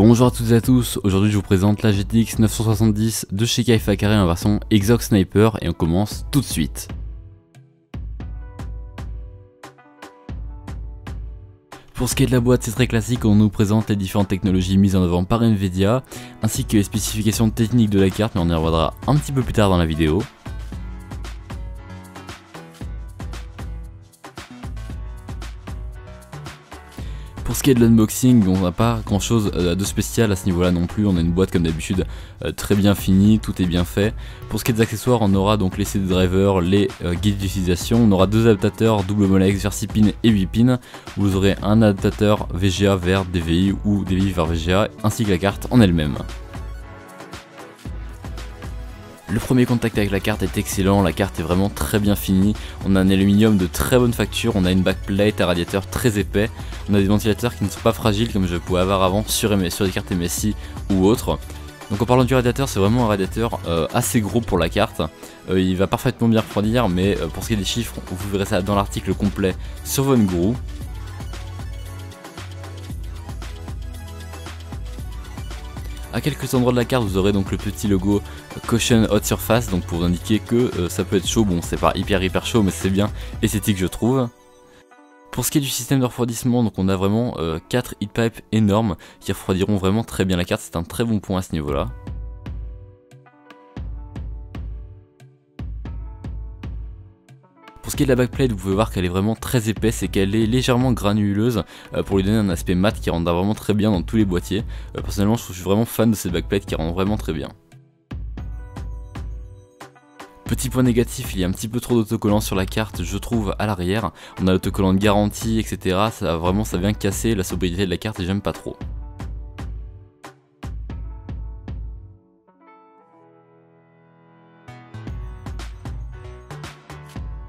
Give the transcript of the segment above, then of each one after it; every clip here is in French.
Bonjour à toutes et à tous, aujourd'hui je vous présente la GTX 970 de chez Kaifa Carré en version Exox Sniper et on commence tout de suite. Pour ce qui est de la boîte, c'est très classique, on nous présente les différentes technologies mises en avant par Nvidia ainsi que les spécifications techniques de la carte, mais on y reviendra un petit peu plus tard dans la vidéo. Pour ce qui est de l'unboxing, on n'a pas grand chose de spécial à ce niveau là non plus, on a une boîte comme d'habitude très bien finie, tout est bien fait. Pour ce qui est des accessoires, on aura donc les CD drivers, les guides d'utilisation, on aura deux adaptateurs double Molex vers 6 pins et 8 pins, vous aurez un adaptateur VGA vers DVI ou DVI vers VGA ainsi que la carte en elle-même. Le premier contact avec la carte est excellent, la carte est vraiment très bien finie, on a un aluminium de très bonne facture, on a une backplate à radiateur très épais, on a des ventilateurs qui ne sont pas fragiles comme je pouvais avoir avant sur des cartes MSI ou autres. Donc en parlant du radiateur, c'est vraiment un radiateur assez gros pour la carte, il va parfaitement bien refroidir, mais pour ce qui est des chiffres, vous verrez ça dans l'article complet sur Von Guru. À quelques endroits de la carte, vous aurez donc le petit logo Caution Hot Surface, donc pour indiquer que ça peut être chaud. Bon, c'est pas hyper chaud, mais c'est bien esthétique, je trouve. Pour ce qui est du système de refroidissement, donc on a vraiment 4 heat pipes énormes qui refroidiront vraiment très bien la carte. C'est un très bon point à ce niveau-là. Pour ce qui est de la backplate, vous pouvez voir qu'elle est vraiment très épaisse et qu'elle est légèrement granuleuse pour lui donner un aspect mat qui rendra vraiment très bien dans tous les boîtiers. Personnellement, je suis vraiment fan de cette backplate qui rend vraiment très bien. Petit point négatif, il y a un petit peu trop d'autocollants sur la carte, je trouve, à l'arrière. On a l'autocollant de garantie, etc. Ça vient casser la sobriété de la carte et j'aime pas trop.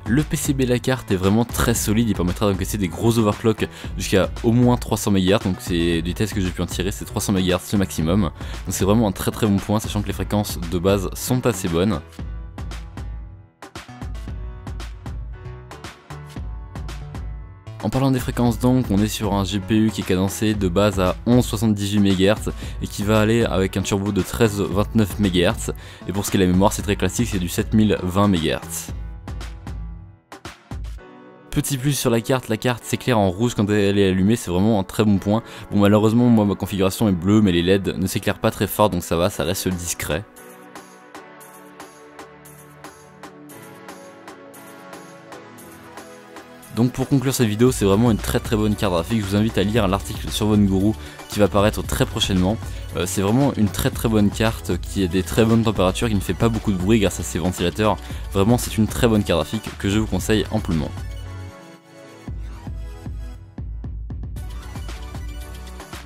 Le PCB de la carte est vraiment très solide, il permettra d'encaisser des gros overclocks jusqu'à au moins 300 MHz, donc c'est du test que j'ai pu en tirer, c'est 300 MHz le maximum. Donc c'est vraiment un très bon point, sachant que les fréquences de base sont assez bonnes. En parlant des fréquences donc, on est sur un GPU qui est cadencé de base à 11,78 MHz et qui va aller avec un turbo de 13,29 MHz. Et pour ce qui est de la mémoire, c'est très classique, c'est du 7020 MHz. Petit plus sur la carte s'éclaire en rouge quand elle est allumée, c'est vraiment un très bon point. Bon, malheureusement moi ma configuration est bleue, mais les LED ne s'éclairent pas très fort, donc ça va, ça reste discret. Donc pour conclure cette vidéo, c'est vraiment une très bonne carte graphique. Je vous invite à lire l'article sur Von Guru qui va paraître très prochainement. C'est vraiment une très bonne carte qui a des très bonnes températures, qui ne fait pas beaucoup de bruit grâce à ses ventilateurs. Vraiment c'est une très bonne carte graphique que je vous conseille amplement.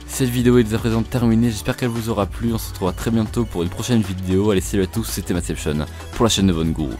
Cette vidéo est dès à présent terminée, j'espère qu'elle vous aura plu, on se retrouvera très bientôt pour une prochaine vidéo. Allez, salut à tous, c'était Mattception pour la chaîne de Von Guru.